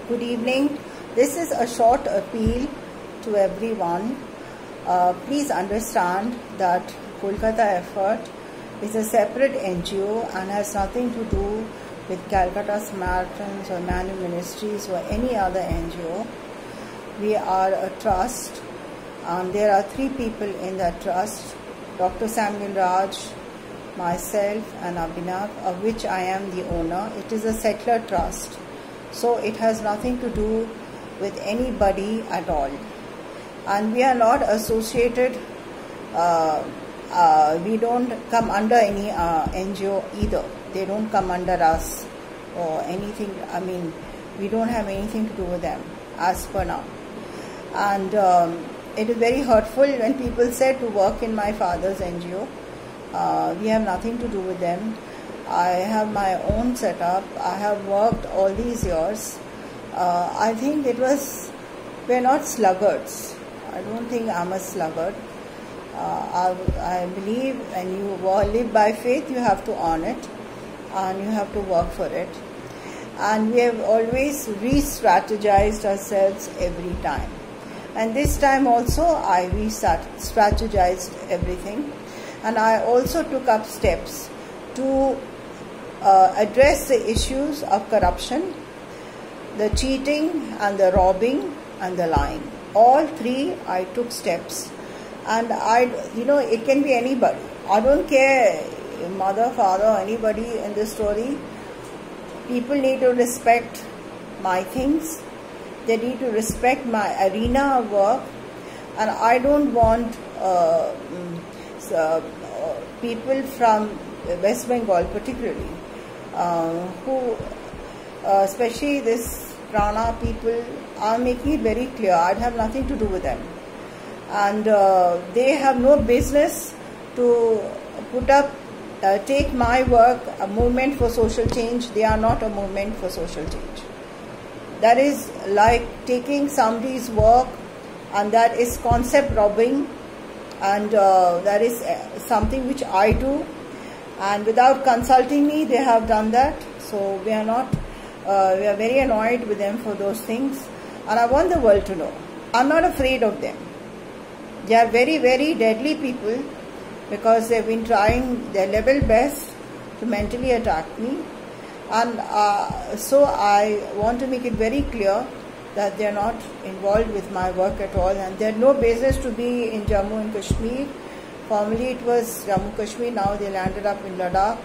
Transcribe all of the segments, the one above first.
Good evening. This is a short appeal to everyone. Please understand that Kolkata Effort is a separate NGO and has nothing to do with Calcutta Samaritans or Manu Ministries or any other NGO. We are a trust, and there are 3 people in that trust: Dr. Samuel Raj, myself and Abhinav, of which I am the owner. It is a settler trust, so it has nothing to do with anybody at all. And we are not associated, we don't come under any NGO either. They don't come under us or anything. I mean, we don't have anything to do with them as per now. And it is very hurtful when people say to work in my father's NGO. We have nothing to do with them. I have my own setup. I have worked all these years. I think we're not sluggards. I don't think I'm a sluggard. I believe when you live by faith, you have to earn it and you have to work for it. And we have always re-strategized ourselves every time. And this time also, I re-strategized everything. And I also took up steps to address the issues of corruption, the cheating and the robbing and the lying. All 3 I took steps. And it can be anybody. I don't care, mother, father, anybody in this story. People need to respect my things. They need to respect my arena of work. And I don't want people from West Bengal particularly, especially this Prana people, are making it very clear, I'd have nothing to do with them. And they have no business to take my work, a movement for social change. They are not a movement for social change. That is like taking somebody's work, and that is concept robbing. And that is something which I do, and without consulting me they have done that. So we are very annoyed with them for those things, and I want the world to know I'm not afraid of them. They are very, very deadly people, because they've been trying their level best to mentally attack me. And so I want to make it very clear that they are not involved with my work at all, and they had no business to be in Jammu and Kashmir. Formerly it was Jammu Kashmir, now they landed up in Ladakh,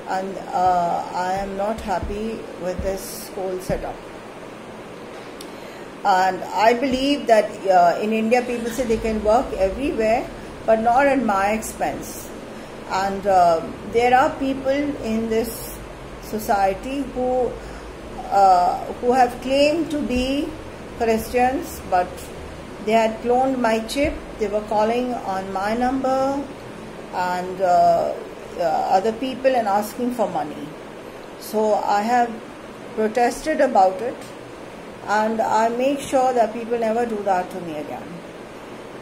and I am not happy with this whole setup. And I believe that in India people say they can work everywhere, but not at my expense. And there are people in this society who have claimed to be Christians, but they had cloned my chip. They were calling on my number and other people and asking for money. So I have protested about it, and I make sure that people never do that to me again.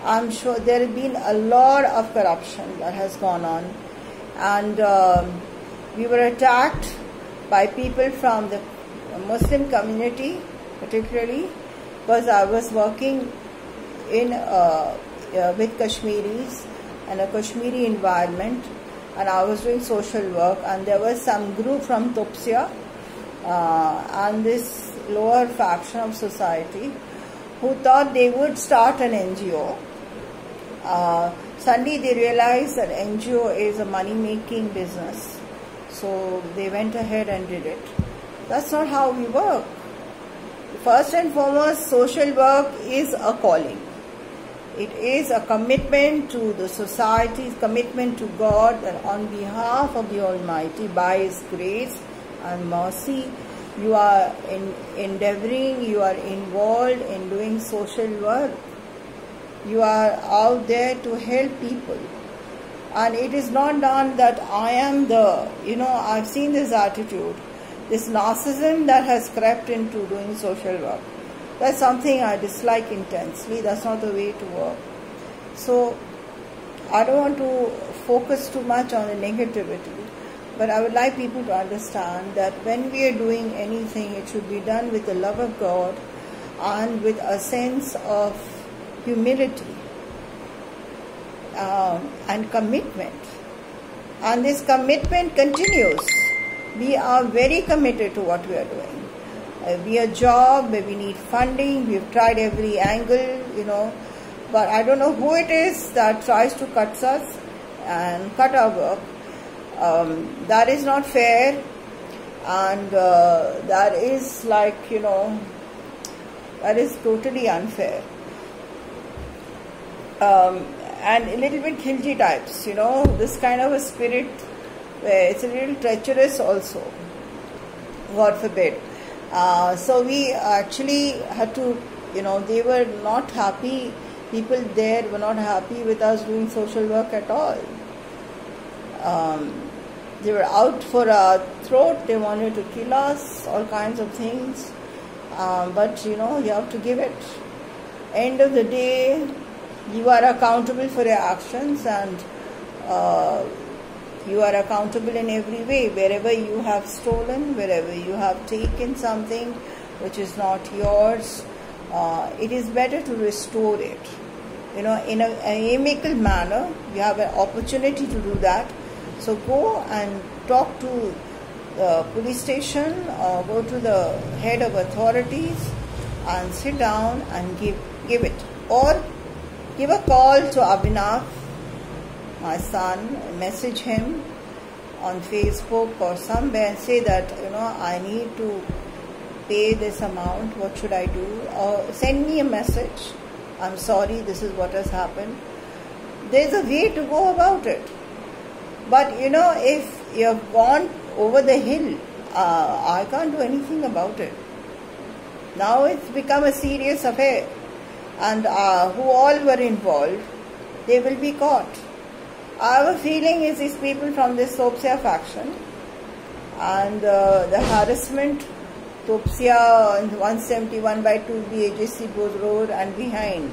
I'm sure there has been a lot of corruption that has gone on, and we were attacked by people from the Muslim community particularly, because I was working with Kashmiris in a Kashmiri environment, and I was doing social work, and there was some group from Topsia and this lower faction of society who thought they would start an NGO. Suddenly they realized that NGO is a money-making business, so they went ahead and did it. That's not how we work. First and foremost, social work is a calling. It is a commitment to the society, commitment to God, and on behalf of the Almighty, by His grace and mercy, you are endeavoring, you are involved in doing social work. You are out there to help people. And it is not done that I am I've seen this attitude, this narcissism that has crept into doing social work. That's something I dislike intensely. That's not the way to work. So I don't want to focus too much on the negativity. But I would like people to understand that when we are doing anything, it should be done with the love of God and with a sense of humility and commitment. And this commitment continues. We are very committed to what we are doing. Be a job where we need funding. We've tried every angle, but I don't know who it is that tries to cut us and cut our work. That is not fair, and that is that is totally unfair. And a little bit guilty types, this kind of a spirit where it's a little treacherous also, God forbid. So we actually had to, they were not happy, people there were not happy with us doing social work at all. They were out for our throat, they wanted to kill us, all kinds of things. But you have to give it. End of the day, you are accountable for your actions, and you are accountable in every way. Wherever you have stolen, wherever you have taken something which is not yours, it is better to restore it. In an amicable manner, you have an opportunity to do that. So go and talk to the police station or go to the head of authorities and sit down and give it. Or give a call to Abhinav, my son, message him on Facebook or somewhere and say that, I need to pay this amount, what should I do? Or send me a message, I'm sorry, this is what has happened. There's a way to go about it. But if you have gone over the hill, I can't do anything about it. Now it's become a serious affair. And who all were involved, they will be caught. Our feeling is these people from this Topsia faction and the harassment, Topsia 171 by 2B AJC Bose Road and behind,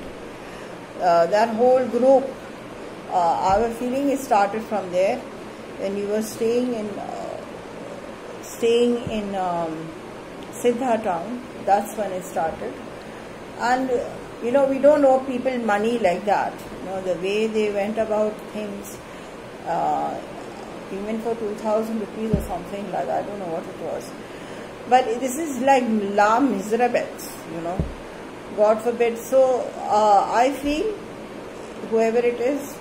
that whole group, our feeling is started from there. When you were staying in Siddha town, that's when it started. And we don't owe people money like that. The way they went about things, even for 2,000 rupees or something like that, I don't know what it was. But this is like la miserables, God forbid. So I feel, whoever it is,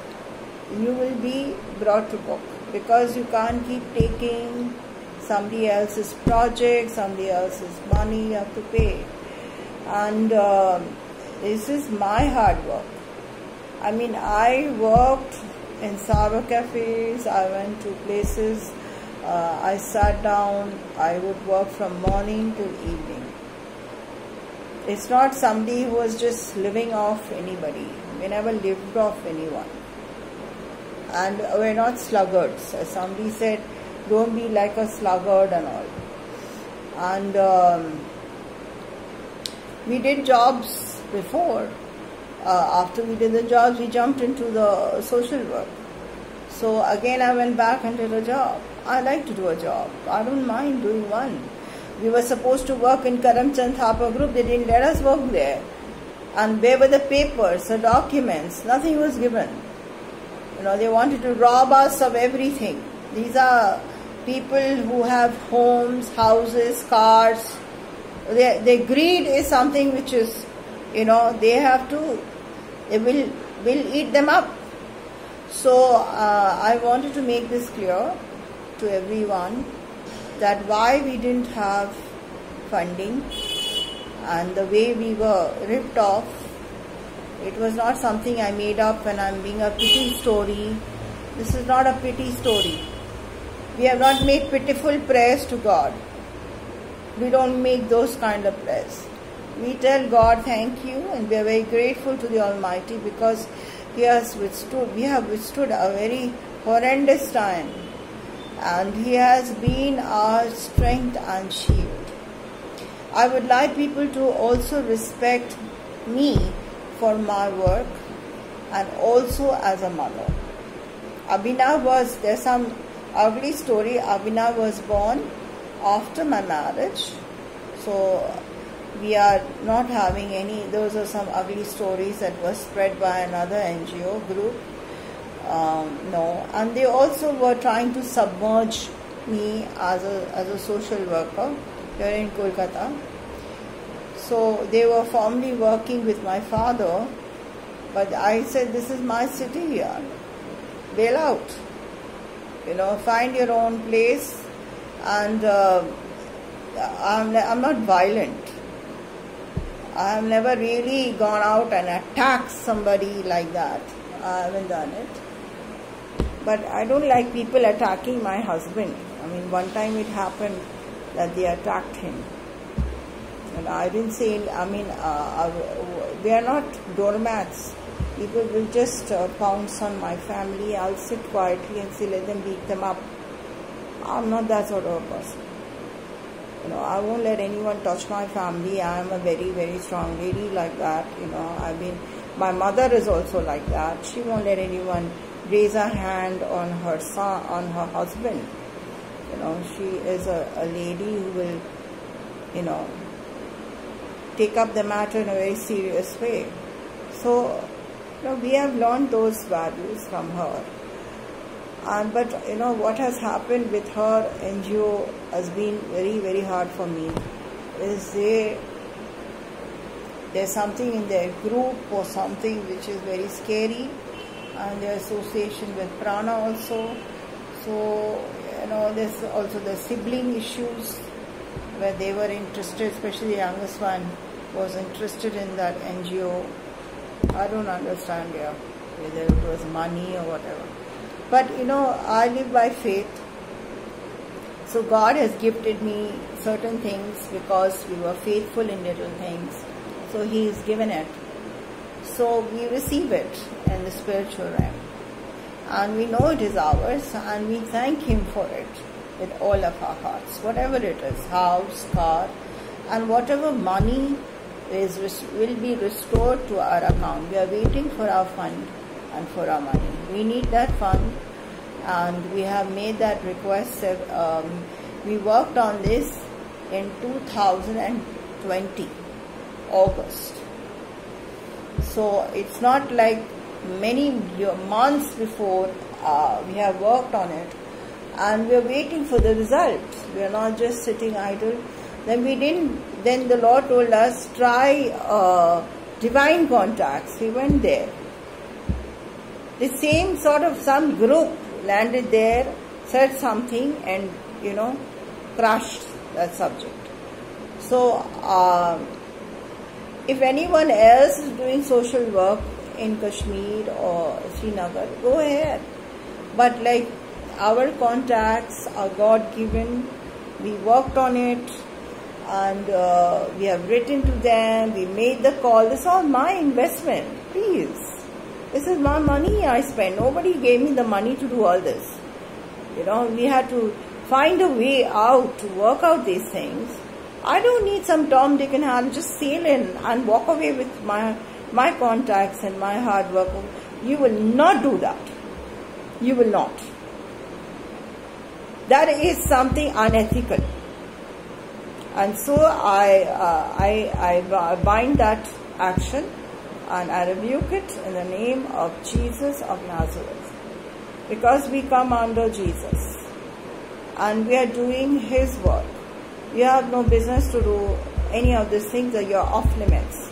you will be brought to book, because you can't keep taking somebody else's project, somebody else's money, you have to pay. And this is my hard work. I mean, I worked in cyber cafes, I went to places, I sat down, I would work from morning till evening. It's not somebody who was just living off anybody. We never lived off anyone. And we're not sluggards. As somebody said, don't be like a sluggard and all. And we did jobs before. After we did the jobs, we jumped into the social work. So again, I went back and did a job. I like to do a job. I don't mind doing one. We were supposed to work in Karamchand Thapa group. They didn't let us work there. And where were the papers, the documents? Nothing was given. They wanted to rob us of everything. These are people who have homes, houses, cars. Their greed is something which is, they will eat them up. So I wanted to make this clear to everyone that why we didn't have funding and the way we were ripped off. It was not something I made up when I'm being a pity story. This is not a pity story. We have not made pitiful prayers to God. We don't make those kind of prayers. We tell God thank you, and we are very grateful to the Almighty because we have withstood a very horrendous time, and He has been our strength and shield. I would like people to also respect me for my work and also as a mother. Abhinav was, there's some ugly story. Abhinav was born after my marriage, so we are not having any. Those are some ugly stories that were spread by another NGO group. No, and they also were trying to submerge me as a social worker here in Kolkata. So they were formally working with my father, but I said, this is my city here. Bail out. Find your own place, and I'm not violent. I have never really gone out and attacked somebody like that. I haven't done it. But I don't like people attacking my husband. I mean, one time it happened that they attacked him. And I didn't say, we are not doormats. People will just pounce on my family. I'll sit quietly and say, let them beat them up. I'm not that sort of a person. I won't let anyone touch my family. I am a very, very strong lady like that. My mother is also like that. She won't let anyone raise a hand on her son, on her husband. She is a lady who will, take up the matter in a very serious way. So, we have learned those values from her. But what has happened with her NGO has been very, very hard for me. Is there's something in their group or something which is very scary, and their association with Prana also. So there's also the sibling issues where they were interested, especially the youngest one was interested in that NGO. I don't understand whether it was money or whatever. But I live by faith. So God has gifted me certain things because we were faithful in little things. So He has given it. So we receive it in the spiritual realm. And we know it is ours, and we thank Him for it with all of our hearts. Whatever it is, house, car, and whatever money will be restored to our account. We are waiting for our fund and for our money. We need that fund, and we have made that request. We worked on this in 2020, August. So it's not like many months before we have worked on it, and we are waiting for the results. We are not just sitting idle. Then the Lord told us, try divine contacts. We went there. The same sort of some group landed there, said something, and crushed that subject. So if anyone else is doing social work in Kashmir or Srinagar, go ahead. But like our contacts are God given. We worked on it, and we have written to them. We made the call. This is all my investment. Please. This is my money I spent. Nobody gave me the money to do all this. We had to find a way out to work out these things. I don't need some Tom, Dick and Harry just sail in and walk away with my contacts and my hard work. You will not do that. You will not. That is something unethical. And so I bind that action, and I rebuke it in the name of Jesus of Nazareth. Because we come under Jesus and we are doing His work. You have no business to do any of these things, that you're off limits.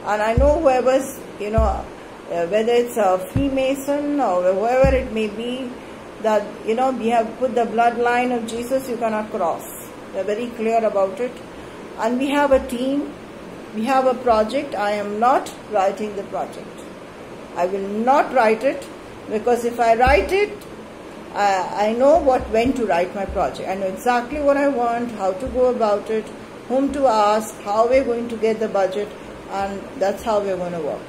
And I know whoever's, whether it's a Freemason or whoever it may be, that, we have put the bloodline of Jesus, you cannot cross. We're very clear about it. And we have a team. We have a project. I am not writing the project. I will not write it, because if I write it, I know when to write my project. I know exactly what I want, how to go about it, whom to ask, how we're going to get the budget, and that's how we're going to work.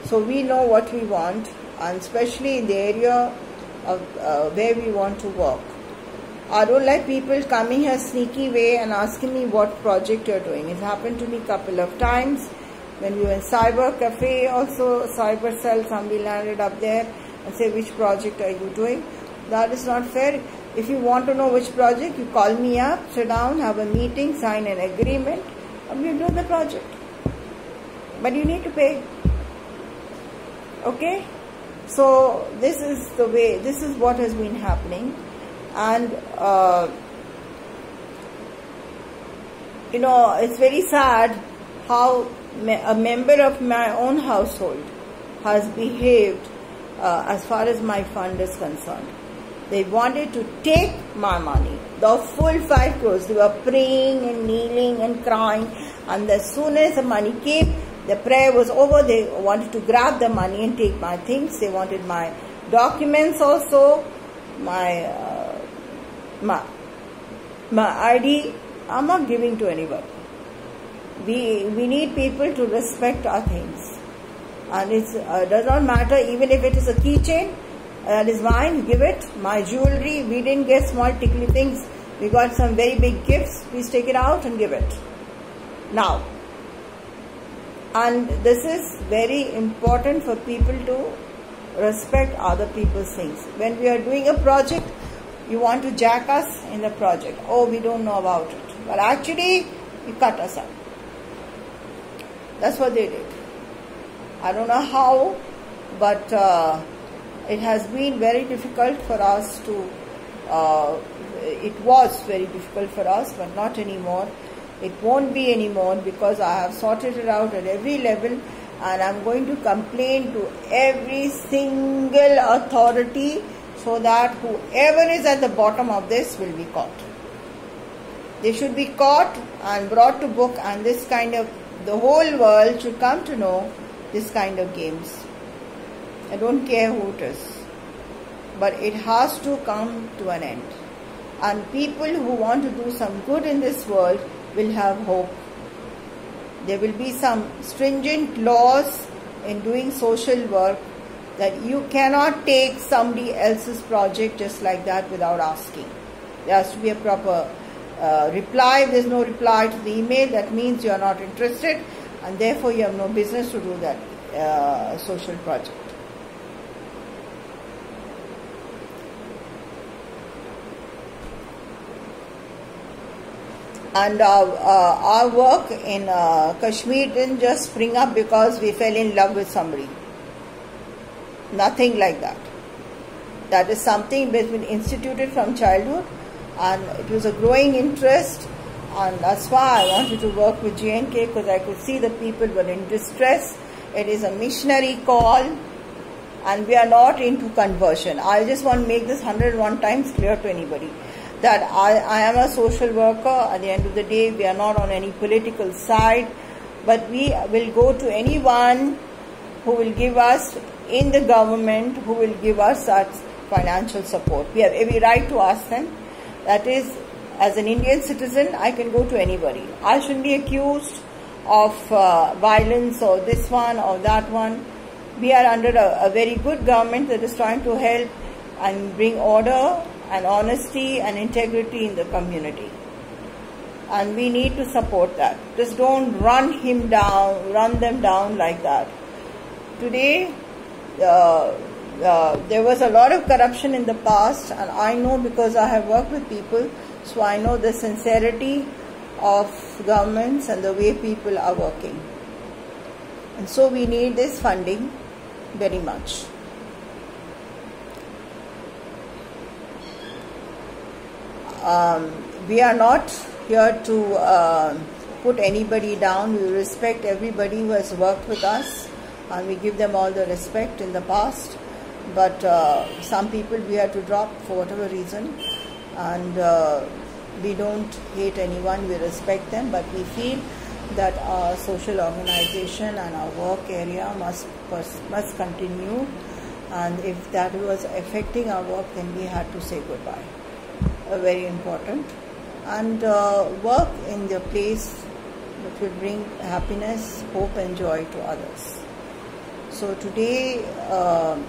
So we know what we want, and especially in the area of where we want to work. I don't like people coming a sneaky way and asking me what project you're doing. It happened to me a couple of times. When we were in Cyber Cafe, also Cyber Cell, somebody landed up there and said, which project are you doing? That is not fair. If you want to know which project, you call me up, sit down, have a meeting, sign an agreement, and we do the project. But you need to pay. Okay? So this is the way, this is what has been happening. And you know, it's very sad how a member of my own household has behaved as far as my fund is concerned. They wanted to take my money, the full 5 crores. They were praying and kneeling and crying, and as soon as the money came, the prayer was over, they wanted to grab the money and take my things. They wanted my documents also, my ID. I'm not giving to anybody. We need people to respect our things. And it does not matter, even if it is a keychain, that is mine, you give it. My jewelry, we didn't get small tickly things. We got some very big gifts. Please take it out and give it. Now, and this is very important for people to respect other people's things. When we are doing a project, you want to jack us in the project. Oh, we don't know about it. But actually, you cut us out. That's what they did. I don't know how, but it has been very difficult for us to, it was very difficult for us, but not anymore. It won't be anymore because I have sorted it out at every level, and I'm going to complain to every single authority so that whoever is at the bottom of this will be caught. They should be caught and brought to book, and this kind of, the whole world should come to know this kind of games. I don't care who it is, but it has to come to an end. And people who want to do some good in this world will have hope. There will be some stringent laws in doing social work, that you cannot take somebody else's project just like that without asking. There has to be a proper reply. If there is no reply to the email, that means you are not interested, and therefore you have no business to do that social project. And our work in Kashmir didn't just spring up because we fell in love with somebody. Nothing like that. That is something that has been instituted from childhood, and it was a growing interest, and that's why I wanted to work with J&K, because I could see the people were in distress. It is a missionary call, and we are not into conversion. I just want to make this 101 times clear to anybody, that I am a social worker. At the end of the day, we are not on any political side, but we will go to anyone who will give us, in the government, who will give us such financial support. We have every right to ask them. That is, as an Indian citizen, I can go to anybody. I shouldn't be accused of violence or this one or that one. We are under a very good government that is trying to help and bring order and honesty and integrity in the community. And we need to support that. Just don't run them down like that. Today, there was a lot of corruption in the past, and I know because I have worked with people, so I know the sincerity of governments and the way people are working. And so we need this funding very much. We are not here to put anybody down. We respect everybody who has worked with us, and we give them all the respect in the past. But some people we have to drop for whatever reason, and we don't hate anyone, we respect them, but we feel that our social organization and our work area must continue, and if that was affecting our work, then we had to say goodbye. Very important. And work in the place that will bring happiness, hope and joy to others. So today,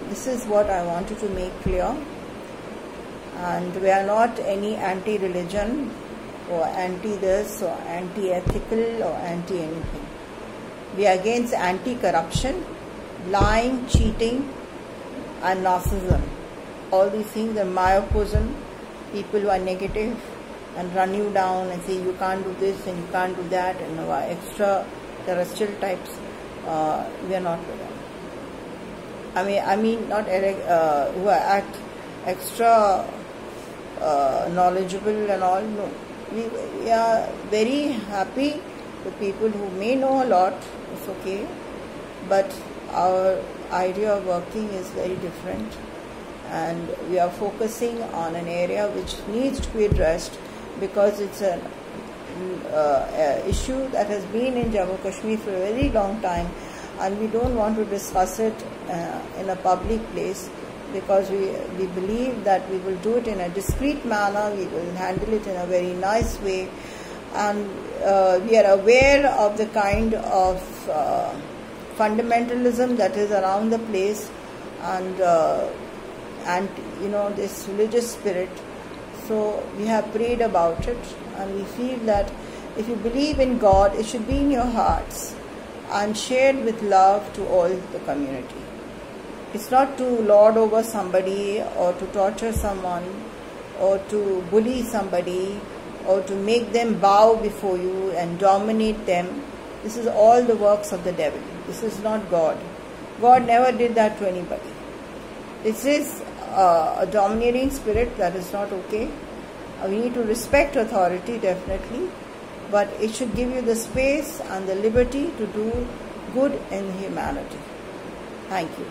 this is what I wanted to make clear. And we are not any anti-religion or anti-this or anti-ethical or anti-anything. We are against anti-corruption, lying, cheating and narcissism. all these things, and Mayapusm, people who are negative and run you down and say you can't do this and you can't do that, and extra terrestrial types, we are not with them. I mean not who act extra knowledgeable and all. No, we are very happy with people who may know a lot. It's okay, but our idea of working is very different, and we are focusing on an area which needs to be addressed because it's an issue that has been in Jammu Kashmir for a very long time, and we don't want to discuss it in a public place, because we believe that we will do it in a discreet manner, we will handle it in a very nice way, and we are aware of the kind of fundamentalism that is around the place, and this religious spirit. So we have prayed about it, and we feel that if you believe in God, it should be in your hearts and shared with love to all the community. It's not to lord over somebody or to torture someone or to bully somebody or to make them bow before you and dominate them. This is all the works of the devil. This is not God. God never did that to anybody. This is a dominating spirit that is not okay. We need to respect authority, definitely, but it should give you the space and the liberty to do good in humanity. Thank you.